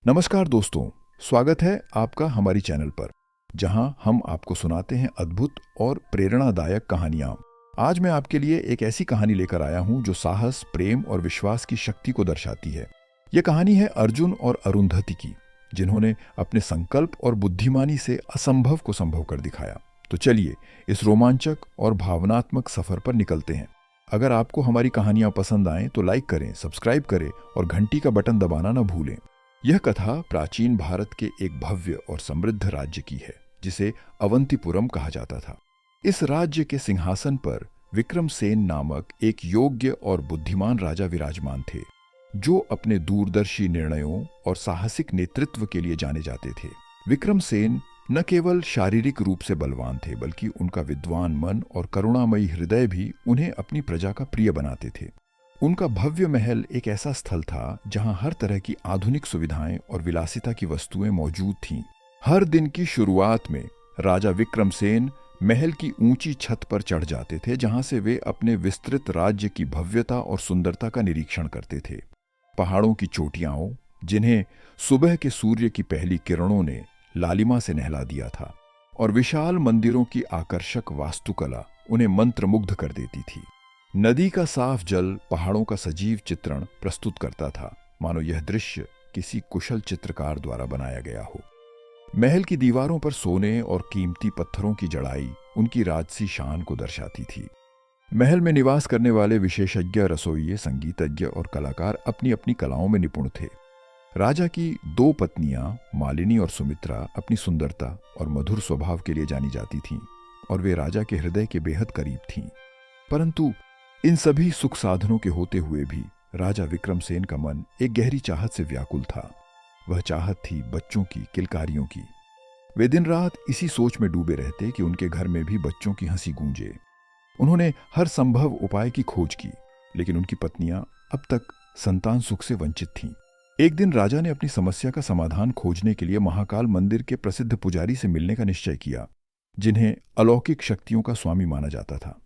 नमस्कार दोस्तों, स्वागत है आपका हमारी चैनल पर, जहां हम आपको सुनाते हैं अद्भुत और प्रेरणादायक कहानियां। आज मैं आपके लिए एक ऐसी कहानी लेकर आया हूं जो साहस, प्रेम और विश्वास की शक्ति को दर्शाती है। यह कहानी है अर्जुन और अरुंधति की, जिन्होंने अपने संकल्प और बुद्धिमानी से असंभव को संभव कर दिखाया। तो चलिए इस रोमांचक और भावनात्मक सफर पर निकलते हैं। अगर आपको हमारी कहानियां पसंद आएं तो लाइक करें, सब्सक्राइब करें और घंटी का बटन दबाना न भूलें। यह कथा प्राचीन भारत के एक भव्य और समृद्ध राज्य की है, जिसे अवंतीपुरम कहा जाता था। इस राज्य के सिंहासन पर विक्रमसेन नामक एक योग्य और बुद्धिमान राजा विराजमान थे, जो अपने दूरदर्शी निर्णयों और साहसिक नेतृत्व के लिए जाने जाते थे। विक्रमसेन न केवल शारीरिक रूप से बलवान थे, बल्कि उनका विद्वान मन और करुणामयी हृदय भी उन्हें अपनी प्रजा का प्रिय बनाते थे। उनका भव्य महल एक ऐसा स्थल था जहां हर तरह की आधुनिक सुविधाएं और विलासिता की वस्तुएं मौजूद थीं। हर दिन की शुरुआत में राजा विक्रमसेन महल की ऊंची छत पर चढ़ जाते थे, जहां से वे अपने विस्तृत राज्य की भव्यता और सुंदरता का निरीक्षण करते थे। पहाड़ों की चोटियां, जिन्हें सुबह के सूर्य की पहली किरणों ने लालिमा से नहला दिया था, और विशाल मंदिरों की आकर्षक वास्तुकला उन्हें मंत्रमुग्ध कर देती थी। नदी का साफ जल पहाड़ों का सजीव चित्रण प्रस्तुत करता था, मानो यह दृश्य किसी कुशल चित्रकार द्वारा बनाया गया हो। महल की दीवारों पर सोने और कीमती पत्थरों की जड़ाई उनकी राजसी शान को दर्शाती थी। महल में निवास करने वाले विशेषज्ञ रसोइये, संगीतज्ञ और कलाकार अपनी अपनी कलाओं में निपुण थे। राजा की दो पत्नियां मालिनी और सुमित्रा अपनी सुंदरता और मधुर स्वभाव के लिए जानी जाती थीं, और वे राजा के हृदय के बेहद करीब थीं। परंतु इन सभी सुख साधनों के होते हुए भी राजा विक्रमसेन का मन एक गहरी चाहत से व्याकुल था। वह चाहत थी बच्चों की, किलकारियों की। वे दिन रात इसी सोच में डूबे रहते कि उनके घर में भी बच्चों की हंसी गूंजे। उन्होंने हर संभव उपाय की खोज की, लेकिन उनकी पत्नियां अब तक संतान सुख से वंचित थीं। एक दिन राजा ने अपनी समस्या का समाधान खोजने के लिए महाकाल मंदिर के प्रसिद्ध पुजारी से मिलने का निश्चय किया, जिन्हें अलौकिक शक्तियों का स्वामी माना जाता था।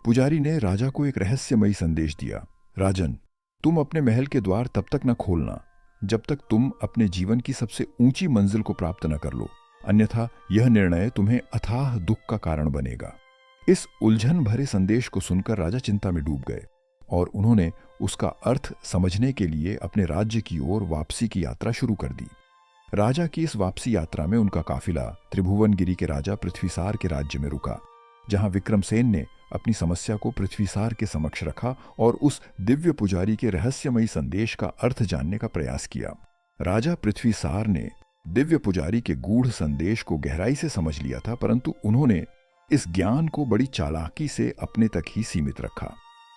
पुजारी ने राजा को एक रहस्यमयी संदेश दिया। राजन, तुम अपने महल के द्वार तब तक न खोलना जब तक तुम अपने जीवन की सबसे ऊंची मंजिल को प्राप्त न कर लो, अन्यथा यह निर्णय तुम्हें अथाह दुख का कारण बनेगा। इस उलझन भरे संदेश को सुनकर राजा चिंता में डूब गए, और उन्होंने उसका अर्थ समझने के लिए अपने राज्य की ओर वापसी की यात्रा शुरू कर दी। राजा की इस वापसी यात्रा में उनका काफिला त्रिभुवनगिरी के राजा पृथ्वीसार के राज्य में रुका, जहां विक्रमसेन ने अपनी समस्या को पृथ्वीसार के समक्ष रखा और उस दिव्य पुजारी के रहस्यमयी संदेश का अर्थ जानने का प्रयास किया। राजा पृथ्वीसार ने दिव्य पुजारी के गूढ़ संदेश को गहराई से समझ लिया था, परंतु उन्होंने इस ज्ञान को बड़ी चालाकी से अपने तक ही सीमित रखा।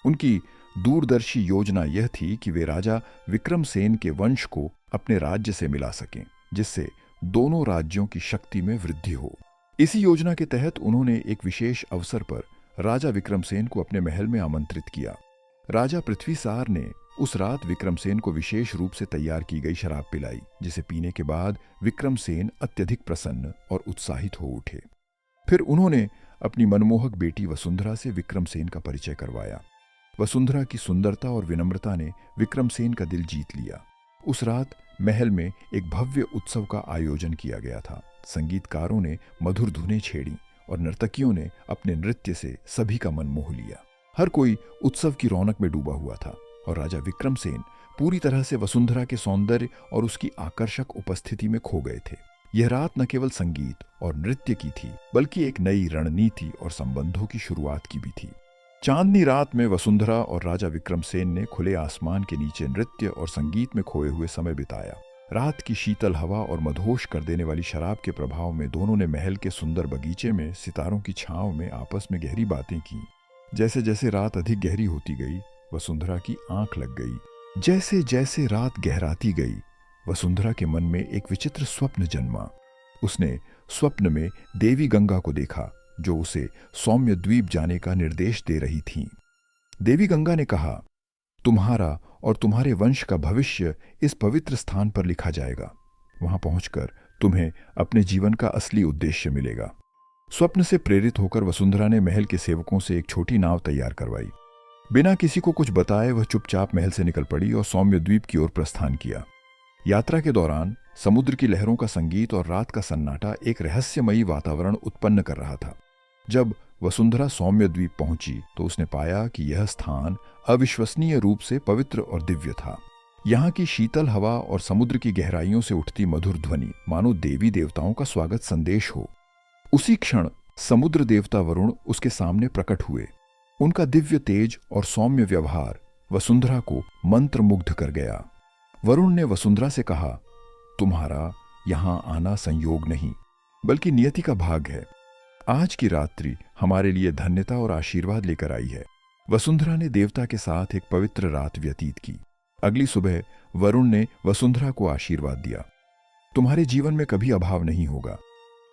उनकी दूरदर्शी योजना यह थी कि वे राजा विक्रमसेन के वंश को अपने राज्य से मिला सकें, जिससे दोनों राज्यों की शक्ति में वृद्धि हो। इसी योजना के तहत उन्होंने एक विशेष अवसर पर राजा विक्रमसेन को अपने महल में आमंत्रित किया। राजा पृथ्वीसार ने उस रात विक्रमसेन को विशेष रूप से तैयार की गई शराब पिलाई, जिसे पीने के बाद विक्रमसेन अत्यधिक प्रसन्न और उत्साहित हो उठे। फिर उन्होंने अपनी मनमोहक बेटी वसुंधरा से विक्रमसेन का परिचय करवाया। वसुंधरा की सुंदरता और विनम्रता ने विक्रमसेन का दिल जीत लिया। उस रात महल में एक भव्य उत्सव का आयोजन किया गया था। संगीतकारों ने मधुर धुनें छेड़ी और नर्तकियों ने अपने नृत्य से सभी का मन मोह लिया। हर कोई उत्सव की रौनक में डूबा हुआ था, और राजा विक्रमसेन पूरी तरह से वसुंधरा के सौंदर्य और उसकी आकर्षक उपस्थिति में खो गए थे। यह रात न केवल संगीत और नृत्य की थी, बल्कि एक नई रणनीति और संबंधों की शुरुआत की भी थी। चांदनी रात में वसुंधरा और राजा विक्रमसेन ने खुले आसमान के नीचे नृत्य और संगीत में खोए हुए समय बिताया। रात की शीतल हवा और मदहोश कर देने वाली शराब के प्रभाव में दोनों ने महल के सुंदर बगीचे में सितारों की छांव में आपस में गहरी बातें की। जैसे जैसे रात अधिक गहरी होती गई, वसुंधरा की आंख लग गई। जैसे जैसे रात गहराती गई, वसुंधरा के मन में एक विचित्र स्वप्न जन्मा। उसने स्वप्न में देवी गंगा को देखा, जो उसे सौम्य द्वीप जाने का निर्देश दे रही थीं। देवी गंगा ने कहा, तुम्हारा और तुम्हारे वंश का भविष्य इस पवित्र स्थान पर लिखा जाएगा। वहां पहुंचकर तुम्हें अपने जीवन का असली उद्देश्य मिलेगा। स्वप्न से प्रेरित होकर वसुंधरा ने महल के सेवकों से एक छोटी नाव तैयार करवाई। बिना किसी को कुछ बताए वह चुपचाप महल से निकल पड़ी और सौम्य द्वीप की ओर प्रस्थान किया। यात्रा के दौरान समुद्र की लहरों का संगीत और रात का सन्नाटा एक रहस्यमयी वातावरण उत्पन्न कर रहा था। जब वसुंधरा सौम्य द्वीप पहुंची तो उसने पाया कि यह स्थान अविश्वसनीय रूप से पवित्र और दिव्य था। यहाँ की शीतल हवा और समुद्र की गहराइयों से उठती मधुर ध्वनि मानो देवी देवताओं का स्वागत संदेश हो। उसी क्षण समुद्र देवता वरुण उसके सामने प्रकट हुए। उनका दिव्य तेज और सौम्य व्यवहार वसुंधरा को मंत्रमुग्ध कर गया। वरुण ने वसुंधरा से कहा, तुम्हारा यहां आना संयोग नहीं बल्कि नियति का भाग है। आज की रात्रि हमारे लिए धन्यता और आशीर्वाद लेकर आई है। वसुंधरा ने देवता के साथ एक पवित्र रात व्यतीत की। अगली सुबह वरुण ने वसुंधरा को आशीर्वाद दिया, तुम्हारे जीवन में कभी अभाव नहीं होगा।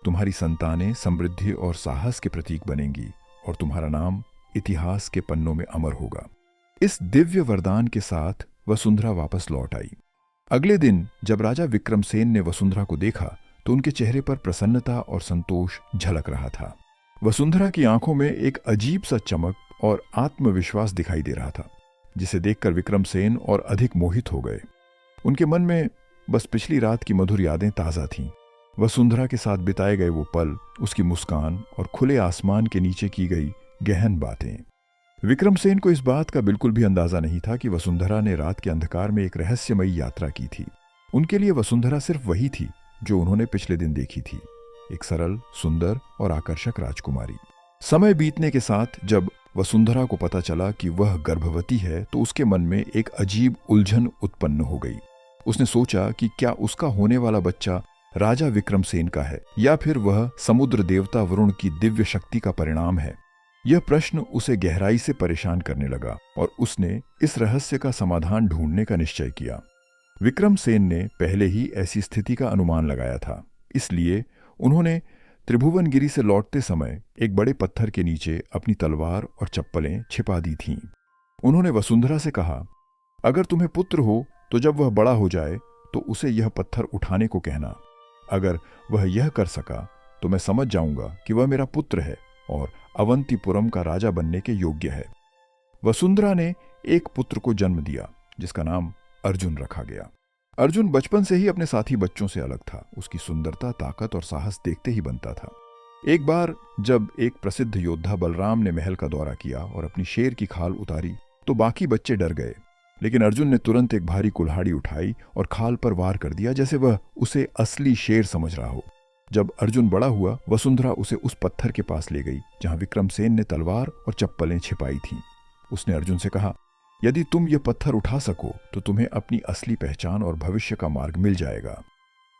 तुम्हारी संतानें समृद्धि और साहस के प्रतीक बनेंगी और तुम्हारा नाम इतिहास के पन्नों में अमर होगा। इस दिव्य वरदान के साथ वसुंधरा वापस लौट आई। अगले दिन जब राजा विक्रमसेन ने वसुंधरा को देखा तो उनके चेहरे पर प्रसन्नता और संतोष झलक रहा था। वसुंधरा की आंखों में एक अजीब सा चमक और आत्मविश्वास दिखाई दे रहा था, जिसे देखकर विक्रमसेन और अधिक मोहित हो गए। उनके मन में बस पिछली रात की मधुर यादें ताजा थीं। वसुंधरा के साथ बिताए गए वो पल, उसकी मुस्कान और खुले आसमान के नीचे की गई गहन बातें। विक्रमसेन को इस बात का बिल्कुल भी अंदाजा नहीं था कि वसुंधरा ने रात के अंधकार में एक रहस्यमयी यात्रा की थी। उनके लिए वसुंधरा सिर्फ वही थी जो उन्होंने पिछले दिन देखी थी, एक सरल, सुंदर और आकर्षक राजकुमारी। समय बीतने के साथ जब वसुंधरा को पता चला कि वह गर्भवती है तो उसके मन में एक अजीब उलझन उत्पन्न हो गई। उसने सोचा कि क्या उसका होने वाला बच्चा राजा विक्रमसेन का है या फिर वह समुद्र देवता वरुण की दिव्य शक्ति का परिणाम है। यह प्रश्न उसे गहराई से परेशान करने लगा और उसने इस रहस्य का समाधान ढूंढने का निश्चय किया। विक्रमसेन ने पहले ही ऐसी स्थिति का अनुमान लगाया था, इसलिए उन्होंने त्रिभुवनगिरी से लौटते समय एक बड़े पत्थर के नीचे अपनी तलवार और चप्पलें छिपा दी थीं। उन्होंने वसुंधरा से कहा, अगर तुम्हें पुत्र हो तो जब वह बड़ा हो जाए तो उसे यह पत्थर उठाने को कहना। अगर वह यह कर सका तो मैं समझ जाऊंगा कि वह मेरा पुत्र है और अवंतीपुरम का राजा बनने के योग्य है। वसुंधरा ने एक पुत्र को जन्म दिया जिसका नाम अर्जुन रखा गया। अर्जुन बचपन से ही अपने साथी बच्चों से अलग था। उसकी सुंदरता, ताकत और साहस देखते ही बनता था। एक बार जब एक प्रसिद्ध योद्धा बलराम ने महल का दौरा किया और अपनी शेर की खाल उतारी तो बाकी बच्चे डर गए, लेकिन अर्जुन ने तुरंत एक भारी कुल्हाड़ी उठाई और खाल पर वार कर दिया जैसे वह उसे असली शेर समझ रहा हो। जब अर्जुन बड़ा हुआ, वसुंधरा उसे उस पत्थर के पास ले गई जहां विक्रमसेन ने तलवार और चप्पलें छिपाई थीं। उसने अर्जुन से कहा, यदि तुम ये पत्थर उठा सको तो तुम्हें अपनी असली पहचान और भविष्य का मार्ग मिल जाएगा।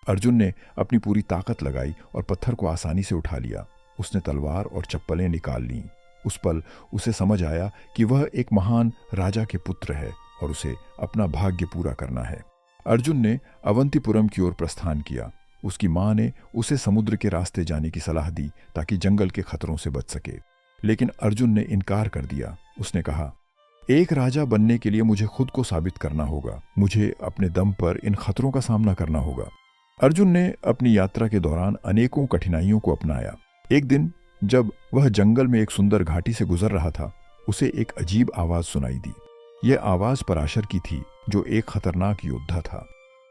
अर्जुन ने अपनी पूरी ताकत लगाई और पत्थर को आसानी से उठा लिया। उसने तलवार और चप्पलें निकाल लीं। उस पल उसे समझ आया कि वह एक महान राजा के पुत्र है और उसे अपना भाग्य पूरा करना है। अर्जुन ने अवंतीपुरम की ओर प्रस्थान किया। उसकी मां ने उसे समुद्र के रास्ते जाने की सलाह दी ताकि जंगल के खतरों से बच सके, लेकिन अर्जुन ने इनकार कर दिया। उसने कहा, एक राजा बनने के लिए मुझे खुद को साबित करना होगा। मुझे अपने दम पर इन खतरों का सामना करना होगा। अर्जुन ने अपनी यात्रा के दौरान अनेकों कठिनाइयों को अपनाया। एक दिन जब वह जंगल में एक सुंदर घाटी से गुजर रहा था, उसे एक अजीब आवाज सुनाई दी। यह आवाज पराशर की थी, जो एक खतरनाक योद्धा था।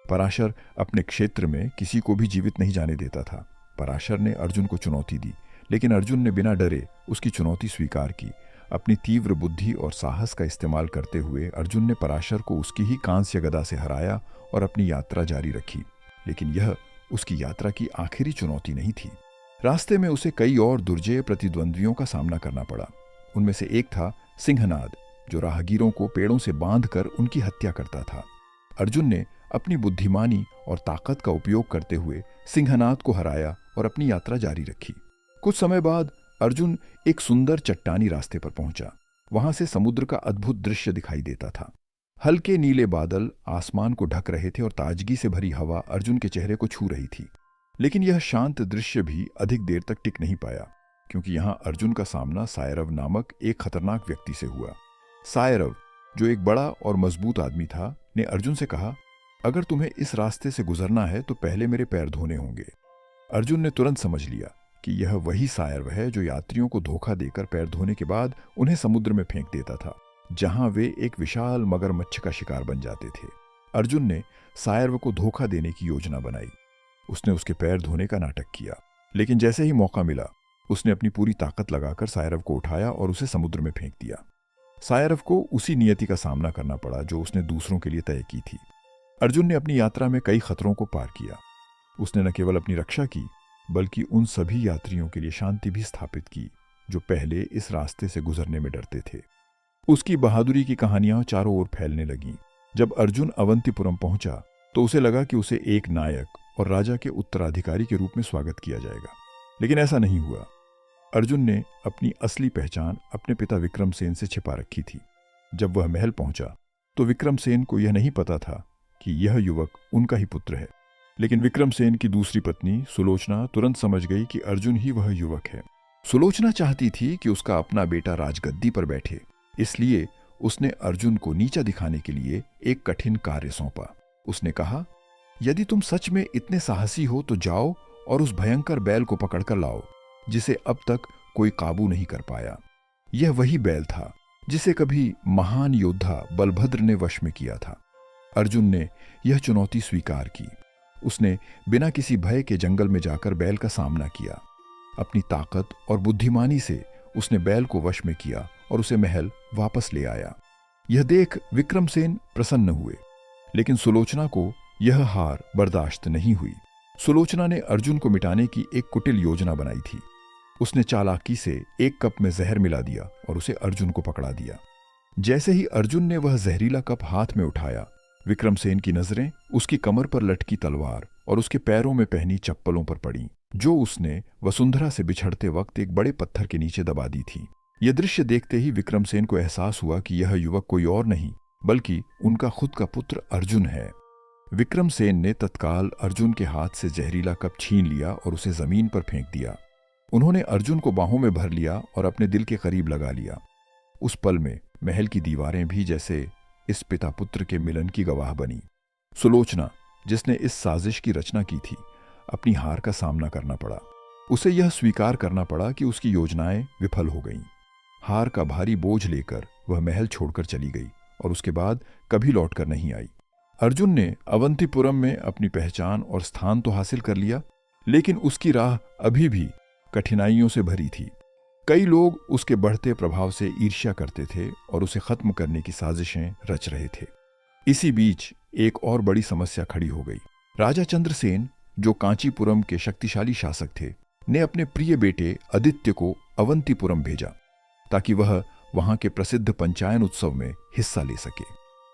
पराशर अपने क्षेत्र में किसी को भी जीवित नहीं जाने देता था। पराशर ने अर्जुन को चुनौती दी, लेकिन अर्जुन ने बिना डरे उसकी चुनौती स्वीकार की। अपनी तीव्र बुद्धि और साहस का इस्तेमाल करते हुए अर्जुन ने पराशर को उसकी ही कांस्य गदा से हराया और अपनी यात्रा जारी रखी। लेकिन यह उसकी यात्रा की आखिरी चुनौती नहीं थी। रास्ते में उसे कई और दुर्जेय प्रतिद्वंद्वियों का सामना करना पड़ा। उनमें से एक था सिंहनाद, जो राहगीरों को पेड़ों से बांधकर उनकी हत्या करता था। अर्जुन ने अपनी बुद्धिमानी और ताकत का उपयोग करते हुए सिंहनाद को हराया और अपनी यात्रा जारी रखी। कुछ समय बाद अर्जुन एक सुंदर चट्टानी रास्ते पर पहुंचा। वहां से समुद्र का अद्भुत दृश्य दिखाई देता था। हल्के नीले बादल आसमान को ढक रहे थे और ताजगी से भरी हवा अर्जुन के चेहरे को छू रही थी। लेकिन यह शांत दृश्य भी अधिक देर तक टिक नहीं पाया, क्योंकि यहां अर्जुन का सामना सायरव नामक एक खतरनाक व्यक्ति से हुआ। सायरव, जो एक बड़ा और मजबूत आदमी था, ने अर्जुन से कहा, अगर तुम्हें इस रास्ते से गुजरना है तो पहले मेरे पैर धोने होंगे। अर्जुन ने तुरंत समझ लिया कि यह वही सायरव है जो यात्रियों को धोखा देकर पैर धोने के बाद उन्हें समुद्र में फेंक देता था, जहां वे एक विशाल मगरमच्छ का शिकार बन जाते थे। अर्जुन ने सायर्व को धोखा देने की योजना बनाई। उसने उसके पैर धोने का नाटक किया, लेकिन जैसे ही मौका मिला उसने अपनी पूरी ताकत लगाकर सायरव को उठाया और उसे समुद्र में फेंक दिया। सायरव को उसी नियति का सामना करना पड़ा जो उसने दूसरों के लिए तय की थी। अर्जुन ने अपनी यात्रा में कई खतरों को पार किया। उसने न केवल अपनी रक्षा की बल्कि उन सभी यात्रियों के लिए शांति भी स्थापित की जो पहले इस रास्ते से गुजरने में डरते थे। उसकी बहादुरी की कहानियां चारों ओर फैलने लगीं। जब अर्जुन अवंतीपुरम पहुंचा तो उसे लगा कि उसे एक नायक और राजा के उत्तराधिकारी के रूप में स्वागत किया जाएगा, लेकिन ऐसा नहीं हुआ। अर्जुन ने अपनी असली पहचान अपने पिता विक्रमसेन से छिपा रखी थी। जब वह महल पहुंचा तो विक्रमसेन को यह नहीं पता था कि यह युवक उनका ही पुत्र है, लेकिन विक्रमसेन की दूसरी पत्नी सुलोचना तुरंत समझ गई कि अर्जुन ही वह युवक है। सुलोचना चाहती थी कि उसका अपना बेटा राजगद्दी पर बैठे, इसलिए उसने अर्जुन को नीचा दिखाने के लिए एक कठिन कार्य सौंपा। उसने कहा, यदि तुम सच में इतने साहसी हो तो जाओ और उस भयंकर बैल को पकड़कर लाओ जिसे अब तक कोई काबू नहीं कर पाया। यह वही बैल था जिसे कभी महान योद्धा बलभद्र ने वश में किया था। अर्जुन ने यह चुनौती स्वीकार की। उसने बिना किसी भय के जंगल में जाकर बैल का सामना किया। अपनी ताकत और बुद्धिमानी से उसने बैल को वश में किया और उसे महल वापस ले आया। यह देख विक्रमसेन प्रसन्न हुए, लेकिन सुलोचना को यह हार बर्दाश्त नहीं हुई। सुलोचना ने अर्जुन को मिटाने की एक कुटिल योजना बनाई थी। उसने चालाकी से एक कप में जहर मिला दिया और उसे अर्जुन को पकड़ा दिया। जैसे ही अर्जुन ने वह जहरीला कप हाथ में उठाया, विक्रमसेन की नजरें उसकी कमर पर लटकी तलवार और उसके पैरों में पहनी चप्पलों पर पड़ी, जो उसने वसुंधरा से बिछड़ते वक्त एक बड़े पत्थर के नीचे दबा दी थी। यह दृश्य देखते ही विक्रमसेन को एहसास हुआ कि यह युवक कोई और नहीं बल्कि उनका खुद का पुत्र अर्जुन है। विक्रमसेन ने तत्काल अर्जुन के हाथ से जहरीला कप छीन लिया और उसे जमीन पर फेंक दिया। उन्होंने अर्जुन को बाहों में भर लिया और अपने दिल के करीब लगा लिया। उस पल में महल की दीवारें भी जैसे इस पिता पुत्र के मिलन की गवाह बनी। सुलोचना, जिसने इस साजिश की रचना की थी, अपनी हार का सामना करना पड़ा। उसे यह स्वीकार करना पड़ा कि उसकी योजनाएं विफल हो गईं। हार का भारी बोझ लेकर वह महल छोड़कर चली गई और उसके बाद कभी लौटकर नहीं आई। अर्जुन ने अवंतीपुरम में अपनी पहचान और स्थान तो हासिल कर लिया, लेकिन उसकी राह अभी भी कठिनाइयों से भरी थी। कई लोग उसके बढ़ते प्रभाव से ईर्ष्या करते थे और उसे खत्म करने की साजिशें रच रहे थे। इसी बीच एक और बड़ी समस्या खड़ी हो गई। राजा चंद्रसेन, जो कांचीपुरम के शक्तिशाली शासक थे, ने अपने प्रिय बेटे आदित्य को अवंतीपुरम भेजा ताकि वह वहां के प्रसिद्ध पंचायन उत्सव में हिस्सा ले सके।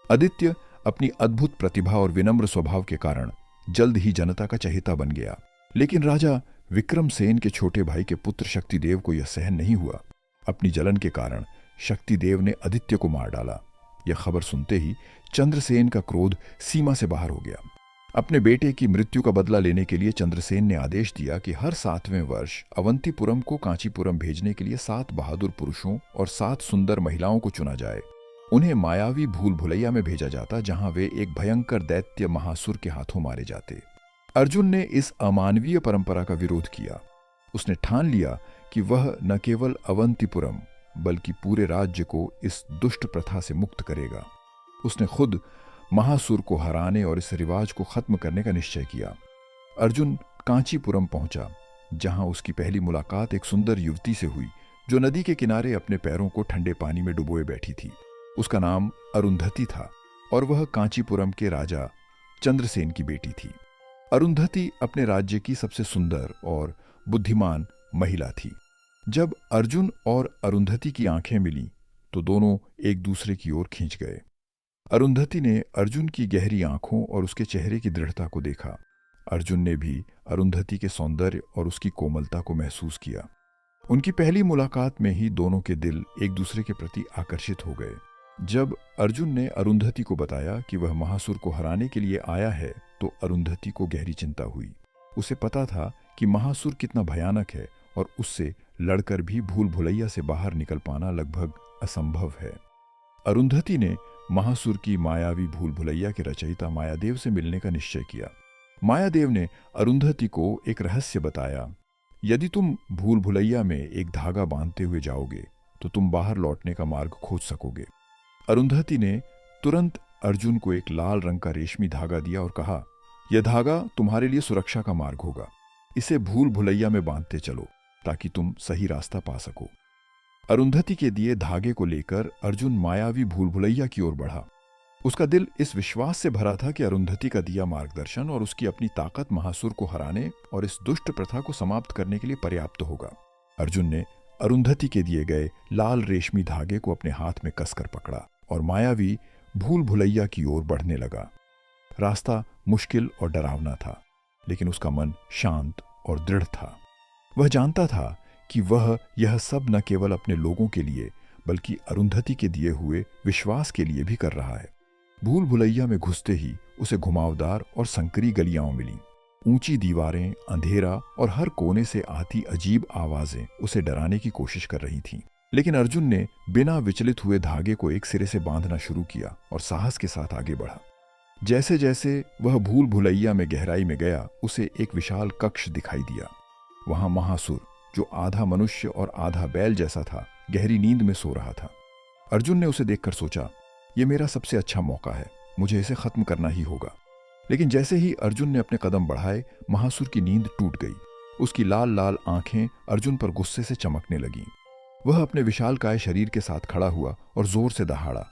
आदित्य अपनी अद्भुत प्रतिभा और विनम्र स्वभाव के कारण जल्द ही जनता का चहेता बन गया, लेकिन राजा विक्रमसेन के छोटे भाई के पुत्र शक्तिदेव को यह सहन नहीं हुआ। अपनी जलन के कारण शक्तिदेव ने आदित्य को मार डाला। यह खबर सुनते ही चंद्रसेन का क्रोध सीमा से बाहर हो गया। अपने बेटे की मृत्यु का बदला लेने के लिए चंद्रसेन ने आदेश दिया कि हर 7वें वर्ष अवंतीपुरम को कांचीपुरम भेजने के लिए 7 बहादुर पुरुषों और 7 सुंदर महिलाओं को चुना जाए। उन्हें मायावी भूल भुलैया में भेजा जाता, जहां वे एक भयंकर दैत्य महासुर के हाथों मारे जाते। अर्जुन ने इस अमानवीय परंपरा का विरोध किया। उसने ठान लिया कि वह न केवल अवंतीपुरम बल्कि पूरे राज्य को इस दुष्ट प्रथा से मुक्त करेगा। उसने खुद महासुर को हराने और इस रिवाज को खत्म करने का निश्चय किया। अर्जुन कांचीपुरम पहुंचा, जहां उसकी पहली मुलाकात एक सुंदर युवती से हुई जो नदी के किनारे अपने पैरों को ठंडे पानी में डुबोए बैठी थी। उसका नाम अरुंधति था और वह कांचीपुरम के राजा चंद्रसेन की बेटी थी। अरुंधति अपने राज्य की सबसे सुंदर और बुद्धिमान महिला थी। जब अर्जुन और अरुंधति की आंखें मिलीं तो दोनों एक दूसरे की ओर खींच गए। अरुंधति ने अर्जुन की गहरी आंखों और उसके चेहरे की दृढ़ता को देखा। अर्जुन ने भी अरुंधति के सौंदर्य और उसकी कोमलता को महसूस किया। उनकी पहली मुलाकात में ही दोनों के दिल एक दूसरे के प्रति आकर्षित हो गए। जब अर्जुन ने अरुंधति को बताया कि वह महासुर को हराने के लिए आया है तो अरुंधति को गहरी चिंता हुई। उसे पता था कि महासुर कितना भयानक है और उससे लड़कर भी भूल भुलैया से बाहर निकल पाना लगभग असंभव है। अरुंधति ने महासुर की मायावी भूल भुलैया के रचयिता मायादेव से मिलने का निश्चय किया। मायादेव ने अरुंधति को एक रहस्य बताया। यदि तुम भूल भुलैया में एक धागा बांधते हुए जाओगे तो तुम बाहर लौटने का मार्ग खोज सकोगे। अरुंधति ने तुरंत अर्जुन को एक लाल रंग का रेशमी धागा दिया और कहा, यह धागा तुम्हारे लिए सुरक्षा का मार्ग होगा। इसे भूल भुलैया में बांधते चलो ताकि तुम सही रास्ता पा सको। अरुंधति के दिए धागे को लेकर अर्जुन मायावी भूल भुलैया की ओर बढ़ा। उसका दिल इस विश्वास से भरा था कि अरुंधति का दिया मार्गदर्शन और उसकी अपनी ताकत महासुर को हराने और इस दुष्ट प्रथा को समाप्त करने के लिए पर्याप्त होगा। अर्जुन ने अरुंधति के दिए गए लाल रेशमी धागे को अपने हाथ में कसकर पकड़ा और मायावी भूल भुलैया की ओर बढ़ने लगा। रास्ता मुश्किल और डरावना था, लेकिन उसका मन शांत और दृढ़ था। वह जानता था कि वह यह सब न केवल अपने लोगों के लिए बल्कि अरुंधति के दिए हुए विश्वास के लिए भी कर रहा है। भूल भुलैया में घुसते ही उसे घुमावदार और संकरी गलियां मिलीं। ऊंची दीवारें, अंधेरा और हर कोने से आती अजीब आवाजें उसे डराने की कोशिश कर रही थीं। लेकिन अर्जुन ने बिना विचलित हुए धागे को एक सिरे से बांधना शुरू किया और साहस के साथ आगे बढ़ा। जैसे जैसे वह भूल भुलैया में गहराई में गया, उसे एक विशाल कक्ष दिखाई दिया। वहां महासुर, जो आधा मनुष्य और आधा बैल जैसा था, गहरी नींद में सो रहा था। अर्जुन ने उसे देखकर सोचा, यह मेरा सबसे अच्छा मौका है, मुझे इसे खत्म करना ही होगा। लेकिन जैसे ही अर्जुन ने अपने कदम बढ़ाए, महासुर की नींद टूट गई। उसकी लाल लाल आंखें अर्जुन पर गुस्से से चमकने लगीं। वह अपने विशालकाय शरीर के साथ खड़ा हुआ और जोर से दहाड़ा,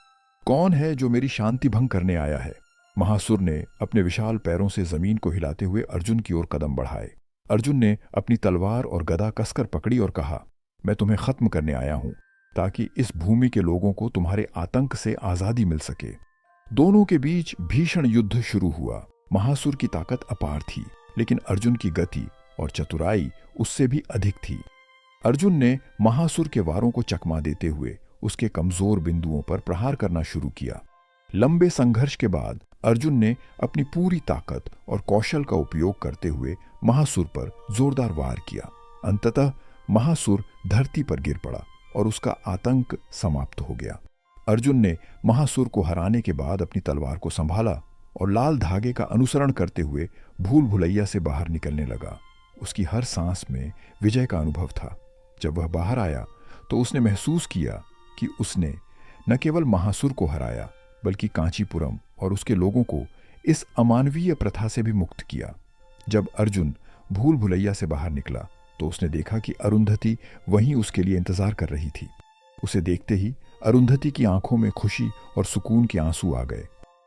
कौन है जो मेरी शांति भंग करने आया है? महासुर ने अपने विशाल पैरों से जमीन को हिलाते हुए अर्जुन की ओर कदम बढ़ाए। अर्जुन ने अपनी तलवार और गदा कसकर पकड़ी और कहा, मैं तुम्हें खत्म करने आया हूं ताकि इस भूमि के लोगों को तुम्हारे आतंक से आजादी मिल सके। दोनों के बीच भीषण युद्ध शुरू हुआ। महासुर की ताकत अपार थी, लेकिन अर्जुन की गति और चतुराई उससे भी अधिक थी। अर्जुन ने महासुर के वारों को चकमा देते हुए उसके कमजोर बिंदुओं पर प्रहार करना शुरू किया। लंबे संघर्ष के बाद अर्जुन ने अपनी पूरी ताकत और कौशल का उपयोग करते हुए महासुर पर जोरदार वार किया। अंततः महासुर धरती पर गिर पड़ा और उसका आतंक समाप्त हो गया। अर्जुन ने महासुर को हराने के बाद अपनी तलवार को संभाला और लाल धागे का अनुसरण करते हुए भूल भुलैया से बाहर निकलने लगा। उसकी हर सांस में विजय का अनुभव था। जब वह बाहर आया तो उसने महसूस किया कि उसने न केवल महासुर को हराया बल्कि कांचीपुरम और उसके लोगों को इस अमानवीय प्रथा से भी मुक्त किया। जब अर्जुन भूल भुलैया से बाहर निकला तो उसने देखा कि अरुंधति वहीं उसके लिए इंतजार कर रही थी। उसे देखते ही अरुंधति की आंखों में खुशी और सुकून के आंसू आ गए।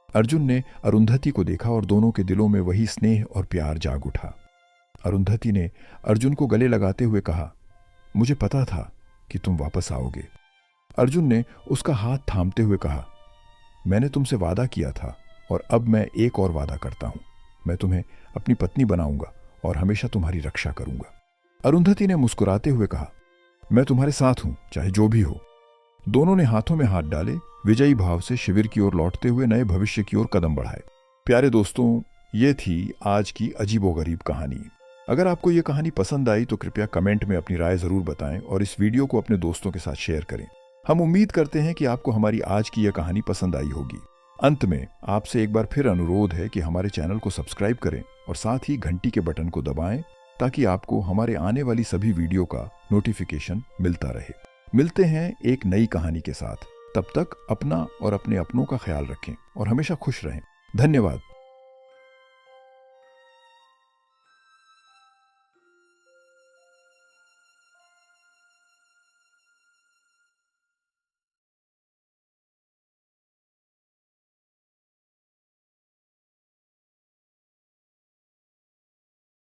अर्जुन ने अरुंधति को देखा और दोनों के दिलों में वही स्नेह और प्यार जाग उठा। अरुंधति ने अर्जुन को गले लगाते हुए कहा, मुझे पता था कि तुम वापस आओगे। अर्जुन ने उसका हाथ थामते हुए कहा, मैंने तुमसे वादा किया था और अब मैं एक और वादा करता हूं। मैं तुम्हें अपनी पत्नी बनाऊंगा और हमेशा तुम्हारी रक्षा करूंगा। अरुंधति ने मुस्कुराते हुए कहा, मैं तुम्हारे साथ हूं, चाहे जो भी हो। दोनों ने हाथों में हाथ डाले, विजयी भाव से शिविर की ओर लौटते हुए नए भविष्य की ओर कदम बढ़ाए। प्यारे दोस्तों, ये थी आज की अजीबोगरीब कहानी। अगर आपको ये कहानी पसंद आई तो कृपया कमेंट में अपनी राय जरूर बताएं और इस वीडियो को अपने दोस्तों के साथ शेयर करें। हम उम्मीद करते हैं कि आपको हमारी आज की यह कहानी पसंद आई होगी। अंत में आपसे एक बार फिर अनुरोध है कि हमारे चैनल को सब्सक्राइब करें और साथ ही घंटी के बटन को दबाएं ताकि आपको हमारे आने वाली सभी वीडियो का नोटिफिकेशन मिलता रहे। मिलते हैं एक नई कहानी के साथ। तब तक अपना और अपने अपनों का ख्याल रखें और हमेशा खुश रहें। धन्यवाद।